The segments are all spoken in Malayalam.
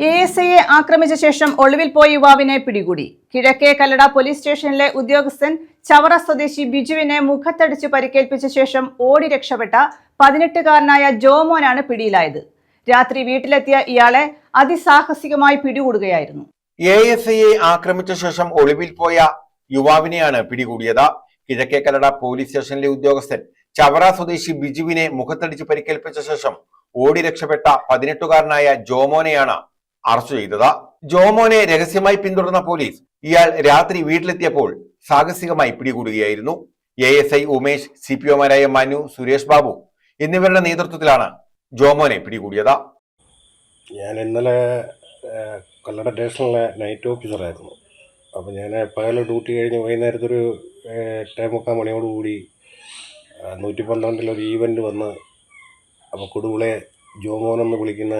ASIയെ ആക്രമിച്ച ശേഷം ഒളിവിൽ പോയ യുവാവിനെ പിടികൂടി. കിഴക്കേ കല്ലട പോലീസ് സ്റ്റേഷനിലെ ഉദ്യോഗസ്ഥൻ ചവറ സ്വദേശി ബിജുവിനെ മുഖത്തടിച്ച് പരിക്കേൽപ്പിച്ച ശേഷം ഓടി രക്ഷപ്പെട്ട 18-കാരനായ ജോമോനാണ് പിടിയിലായത്. രാത്രി വീട്ടിലെത്തിയ ഇയാളെ അതിസാഹസികമായി പിടികൂടുകയായിരുന്നു. ASIയെ ആക്രമിച്ച ശേഷം ഒളിവിൽ പോയ യുവാവിനെയാണ് പിടികൂടിയത്. കിഴക്കേ കല്ലട പോലീസ് സ്റ്റേഷനിലെ ഉദ്യോഗസ്ഥൻ ചവറ സ്വദേശി ബിജുവിനെ മുഖത്തടിച്ച് പരിക്കേൽപ്പിച്ച ശേഷം ഓടി രക്ഷപ്പെട്ട 18-കാരനായ ജോമോനെയാണ് അറസ്റ്റ് ചെയ്തത്. ജോമോനെ രഹസ്യമായി പിന്തുടർന്ന പോലീസ് ഇയാൾ രാത്രി വീട്ടിലെത്തിയപ്പോൾ സാഹസികമായി പിടികൂടുകയായിരുന്നു. ASI ഉമേഷ്, CPOമാരായ മനു, സുരേഷ് ബാബു എന്നിവരുടെ നേതൃത്വത്തിലാണ് ജോമോനെ പിടികൂടിയത്. ഞാൻ ഇന്നലെ കല്ലട സ്റ്റേഷനിലെ നൈറ്റ് ഓഫീസറായിരുന്നു. അപ്പോൾ ഞാൻ പകൽ ഡ്യൂട്ടി കഴിഞ്ഞ് വൈകുന്നേരത്തൊരു 8:45 മണിയോടുകൂടി 112-ൽ ഒരു ഈവൻ്റ് വന്ന്, അപ്പോൾ കൊടുവിളെ ജോമോനെന്ന് വിളിക്കുന്ന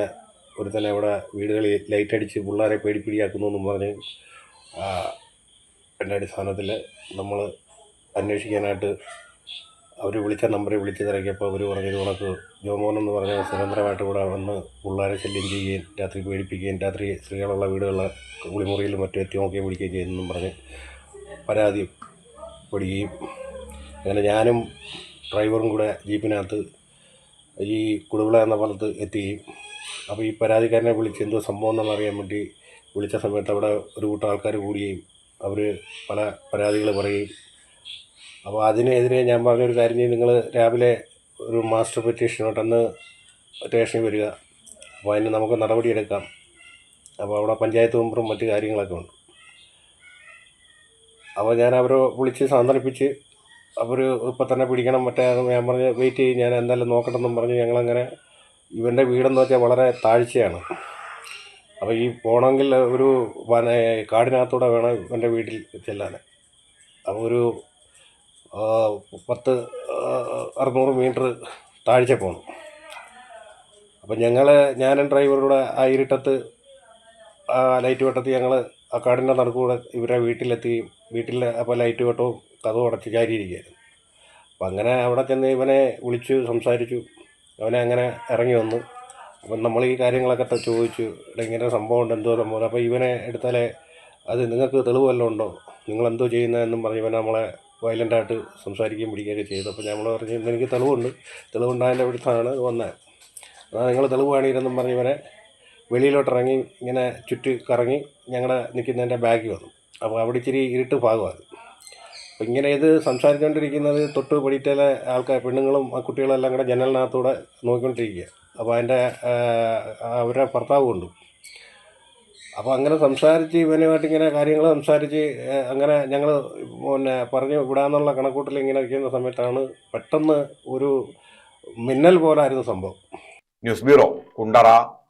ഒരുത്തനെ അവിടെ വീടുകളിൽ ലൈറ്റ് അടിച്ച് പിള്ളേരെ പേടിപ്പിടിയാക്കുന്നു എന്നും പറഞ്ഞ് എൻ്റെ അടിസ്ഥാനത്തിൽ നമ്മൾ അന്വേഷിക്കാനായിട്ട് അവർ വിളിച്ച നമ്പറിൽ വിളിച്ച് തിരക്കിയപ്പോൾ അവർ പറഞ്ഞത് കണക്ക് ജോമോനെന്ന് പറഞ്ഞ നിരന്തരമായിട്ട് ഇവിടെ വന്ന് പിള്ളേരെ ശല്യം ചെയ്യുകയും രാത്രി പേടിപ്പിക്കുകയും രാത്രി സ്ത്രീകളുള്ള വീടുകളിൽ കുളിമുറിയിലും മറ്റും എത്തി നോക്കുകയും പിടിക്കുകയും ചെയ്യുന്നെന്നും പറഞ്ഞ് പരാതി പെടുകയും, അങ്ങനെ ഞാനും ഡ്രൈവറും കൂടെ ജീപ്പിനകത്ത് ഈ കൊടുവിള എന്ന സ്ഥലത്ത് എത്തുകയും, അപ്പോൾ ഈ പരാതിക്കാരനെ വിളിച്ച് എന്തോ സംഭവം എന്നറിയാൻ വേണ്ടി വിളിച്ച സമയത്ത് അവിടെ ഒരു കൂട്ടം ആൾക്കാർ കൂടുകയും അവർ പല പരാതികൾ പറയുകയും, അപ്പോൾ അതിനെതിരെ ഞാൻ പറഞ്ഞൊരു കാര്യം ചെയ്യും, നിങ്ങൾ രാവിലെ ഒരു മാസ്റ്റർ പെറ്റീഷനോട്ടൊന്ന് സ്റ്റേഷനിൽ വരിക, അപ്പോൾ അതിന് നമുക്ക് നടപടിയെടുക്കാം. അപ്പോൾ അവിടെ പഞ്ചായത്ത് മെമ്പറും മറ്റു കാര്യങ്ങളൊക്കെ ഉണ്ട്. അപ്പോൾ ഞാൻ അവരെ വിളിച്ച് സാന്ത്വനിപ്പിച്ച് അവർ ഇപ്പം തന്നെ പിടിക്കണം മറ്റേ ഞാൻ പറഞ്ഞ് വെയിറ്റ് ചെയ്യും, ഞാൻ എന്തായാലും നോക്കട്ടെന്നും പറഞ്ഞ് ഞങ്ങളങ്ങനെ, ഇവൻ്റെ വീടെന്ന് വെച്ചാൽ വളരെ താഴ്ചയാണ്. അപ്പോൾ ഈ പോകണമെങ്കിൽ ഒരു കാടിനകത്തൂടെ വേണം ഇവൻ്റെ വീട്ടിൽ ചെല്ലാൻ. അപ്പോൾ ഒരു 10-600 മീറ്റർ താഴ്ച പോകണം. അപ്പം ഞാനും ഡ്രൈവറുടെ ആ ഇരുട്ടത്ത് ലൈറ്റ് വെട്ടത്ത് ഞങ്ങൾ ആ കാടിൻ്റെ നടുക്കൂടെ ഇവരെ വീട്ടിലെത്തുകയും, വീട്ടിൽ അപ്പോൾ ലൈറ്റ് വെട്ടവും കഥവും അടച്ച് ചാരിയിരിക്കുകയായിരുന്നു. അപ്പം അങ്ങനെ അവിടെ ചെന്ന് ഇവനെ വിളിച്ചു സംസാരിച്ചു. അവനെ അങ്ങനെ ഇറങ്ങി വന്നു. അപ്പം നമ്മൾ ഈ കാര്യങ്ങളൊക്കെ ചോദിച്ചു, ഇങ്ങനെ സംഭവം ഉണ്ട്, എന്തോ സംഭവം. അപ്പോൾ ഇവനെ എടുത്താലേ അത് നിങ്ങൾക്ക് തെളിവ് വല്ലതും ഉണ്ടോ, നിങ്ങളെന്തോ ചെയ്യുന്നതെന്നും പറഞ്ഞ് ഇവനെ നമ്മളെ വയലൻ്റായിട്ട് സംസാരിക്കുകയും പിടിക്കുകയൊക്കെ ചെയ്തു. അപ്പോൾ നമ്മൾ പറഞ്ഞു എനിക്ക് തെളിവുണ്ട്, തെളിവുണ്ടായതിൻ്റെ അടുത്താണ് വന്നത്, അതാ നിങ്ങൾ തെളിവ് കാണിയിരുന്നെന്നും പറഞ്ഞ് ഇവനെ വെളിയിലോട്ടിറങ്ങി ഇങ്ങനെ ചുറ്റി കറങ്ങി ഞങ്ങളുടെ നിൽക്കുന്നതിൻ്റെ ബാഗിൽ വന്നു. അപ്പോൾ അവിടെ ഇച്ചിരി ഇരുട്ട് ഭാഗമാണ്. അപ്പോൾ ഇങ്ങനെ ഇത് സംസാരിച്ചുകൊണ്ടിരിക്കുന്നത് തൊട്ട് പടിയിലെ ആൾക്കാർ, പെണ്ണുങ്ങളും ആ കുട്ടികളും എല്ലാം കൂടെ ജനലിനകത്തൂടെ നോക്കിക്കൊണ്ടിരിക്കുക. അപ്പോൾ അതിൻ്റെ അവരുടെ ഭർത്താവ് കൊണ്ടു. അപ്പോൾ അങ്ങനെ സംസാരിച്ച് ഇവനുമായിട്ട് ഇങ്ങനെ കാര്യങ്ങൾ സംസാരിച്ച് അങ്ങനെ ഞങ്ങൾ പറഞ്ഞു വിടാമെന്നുള്ള കണക്കൂട്ടിൽ ഇങ്ങനെ ഇരിക്കുന്ന സമയത്താണ് പെട്ടെന്ന് ഒരു മിന്നൽ പോലായിരുന്നു സംഭവം. News bureau, Kundara.